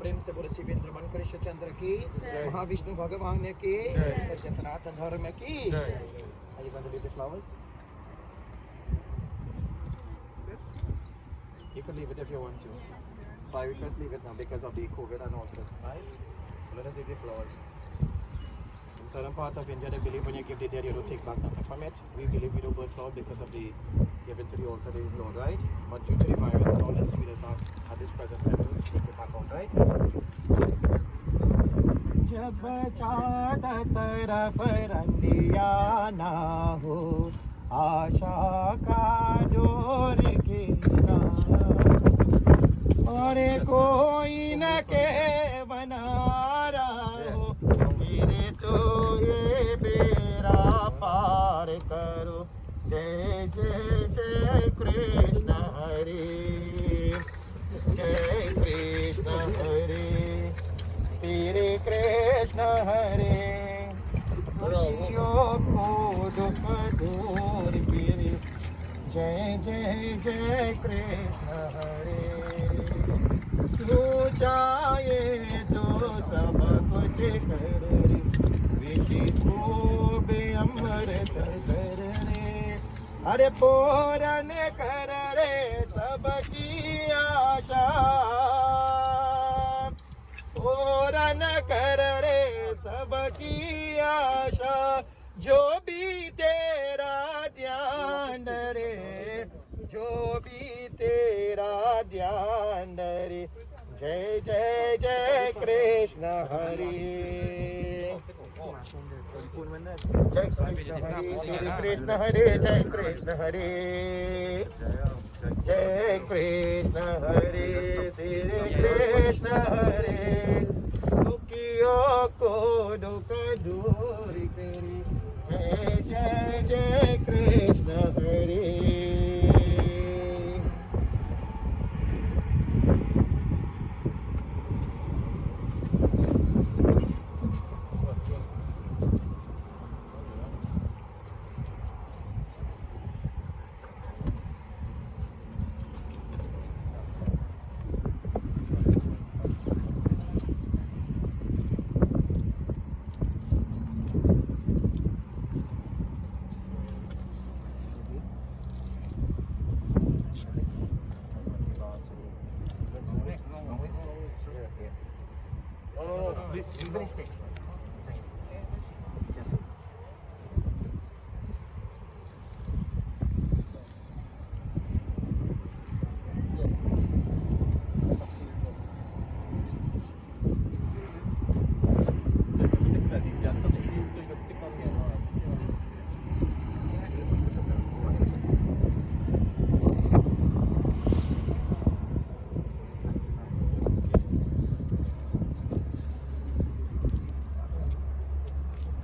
प्रेम से बोले शिवेंद्र मन कृष्णचंद्र की, महाविष्णु भगवान की, सच्चे सनातन धर्म की। Are you going to leave the flowers? You can leave it if you want to. So I request leave it now because of the COVID and also, right? So let us leave the flowers. In certain part of India, they believe when you give the dead, you don't take back nothing from it. We believe we don't burn flowers because of the giving to the altar, the Lord, right? But due to the virus and all this, we just have at this present time to take it back out, right? जब चाँद तरफ रंगिया ना हो, आशा का door गिरा, और कोई न के बना रहा हो, मेरे तो ये बेड़ा पार करो। जय जय जय कृष्ण हरे, जय कृष्ण हरे, श्री कृष्ण हरे। दुखियों को दुख दूर गिरे, जय जय जय कृष्ण हरे। तू चाहे तो सब कुछ कर रे, विष खूब अमृत कर रे, अरे पूरन कर रे सबकी आशा, पूरन कर रे सबकी आशा, जो भी तेरा ध्यान रे, जो भी तेरा ध्यान रे। जय जय जय कृष्ण हरे, जय कृष्ण हरे, श्री कृष्ण हरे, जय कृष्ण हरे, जय कृष्ण हरे, श्री कृष्ण हरे। दुखियों को दुख दूर करे, जय जय जय कृष्ण हरे।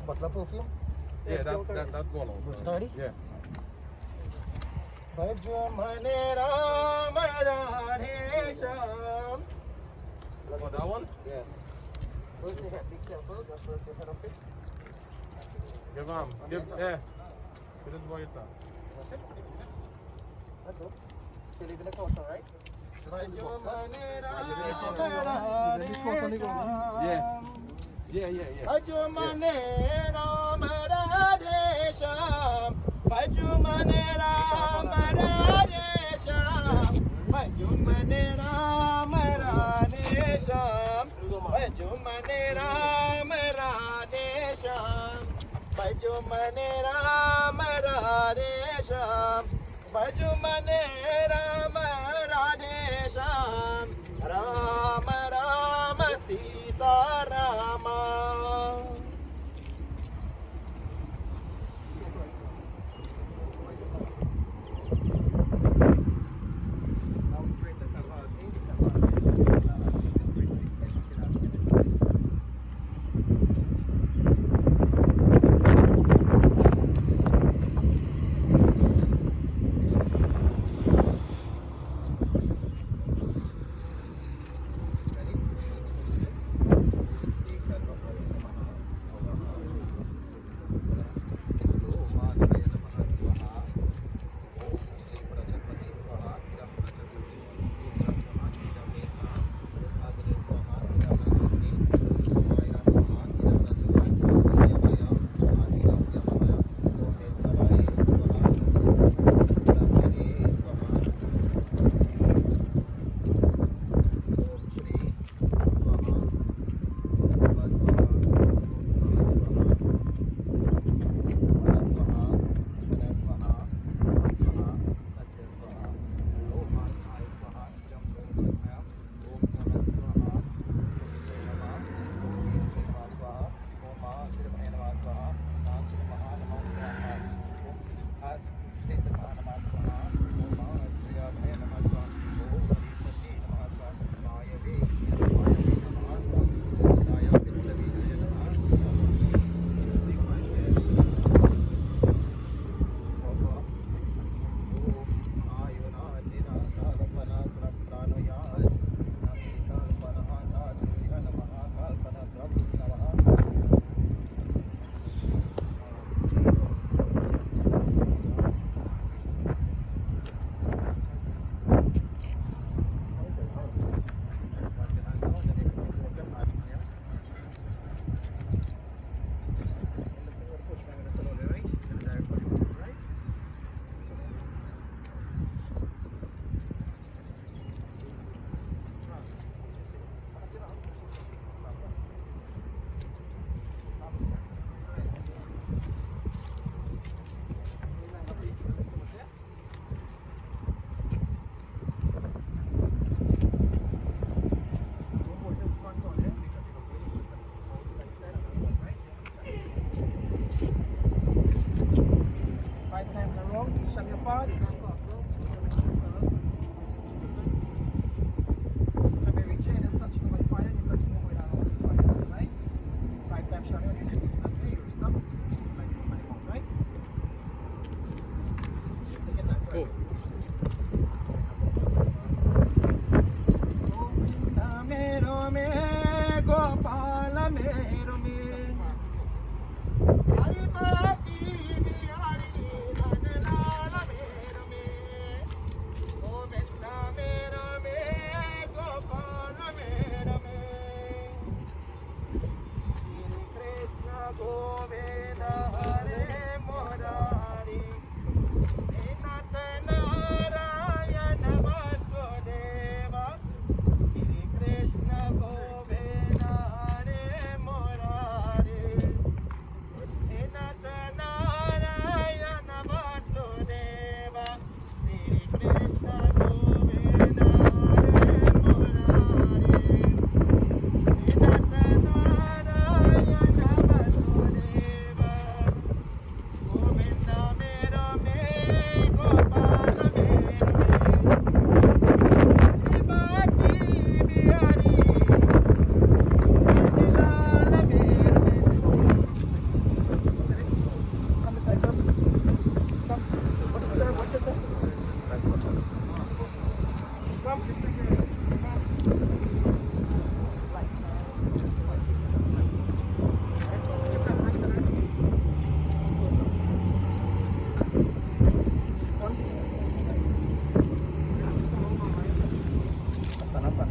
What's the perfume? Yeah, that one. Ready? Yeah. भजमने Ram Radhe Shyam. Oh, that one? Yeah. First the head, be careful, just first the head of it. Give him. Yeah. This is what it's at. Let's go. You leave in the course, all right? भजमने Ram Radhe Shyam. Yeah. भजमने Ram Radhe Shyam. भजमने Ram Radhe Shyam. भजमने Ram Radhe Shyam. भजमने Ram Radhe Shyam. भजमने Ram Radhe Shyam. भजमने Ram Radhe Shyam. Ram Ram Sita Rama.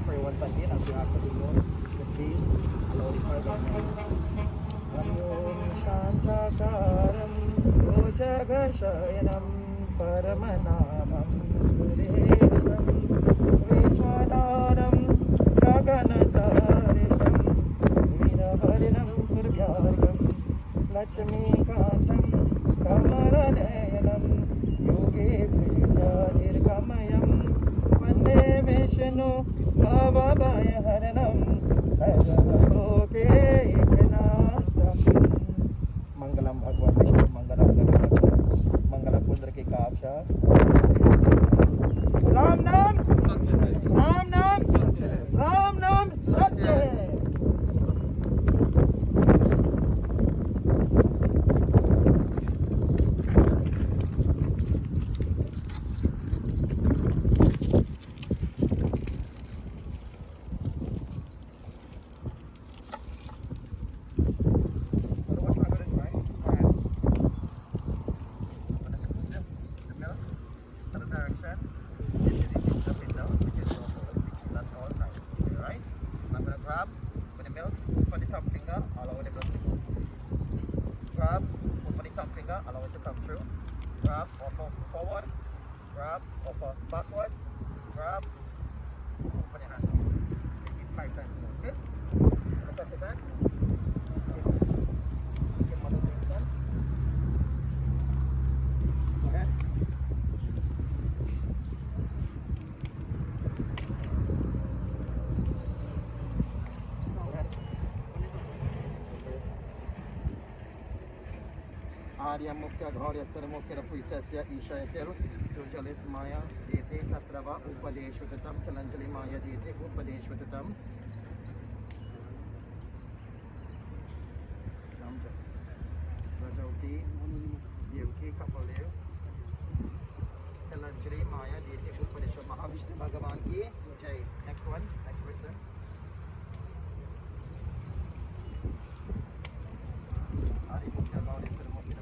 pray once again as we ask for the Lord. Please allow the Father. Om Shantakaram Bhujagasayanam Paramanamam Suresham Vishwanaram Gaganasarisham Veeraharinam Surbhyargam Lakshmikantam Kamalanayanam Yogi Viryadirgamayam Vande Vishnu Bhavabhayaharanam Sarvaloke Ekanatham Mangalam Bhagwan Vishnu Mangalam Ganganatham Mangalam Pundra Ki Kaksha Ram Nam Ram Nam Ram Nam Satya Hai grab, offer forward, grab, offer backwards, grab, open your hands. Take it 5 times. Okay? Press your back. Get one of the things done. Go ahead. Arya Mukhya Ghaurya Sarmukhya Puitasya Ishayatir Tujalis Maya Dete Tatrava Upadeshvatatam Talanjali Maya Dete Upadeshvatatam Rajauti Devki Kapalev Talanjali Maya Dete Upadeshva Mahavishnu Bhagavan Ki Jai. Next one, next person. Arya Mukhya Ghaurya Sarmukhya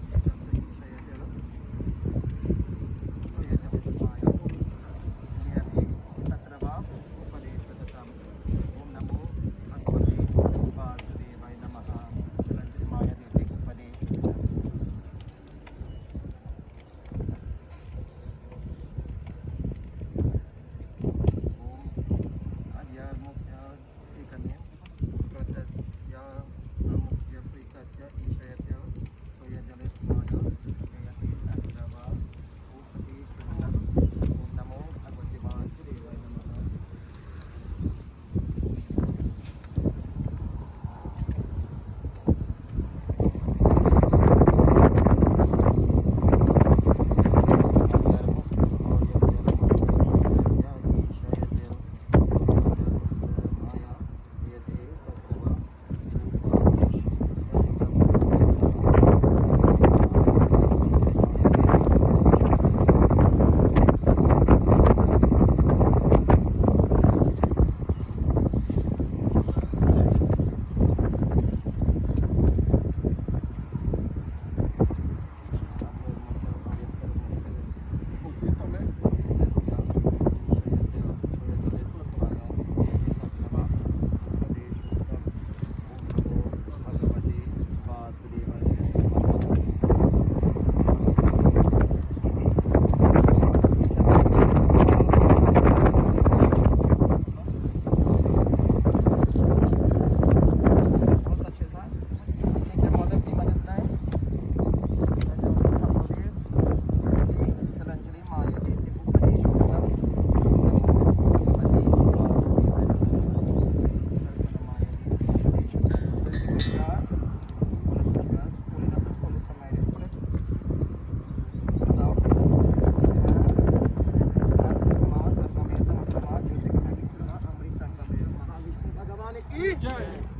Jai.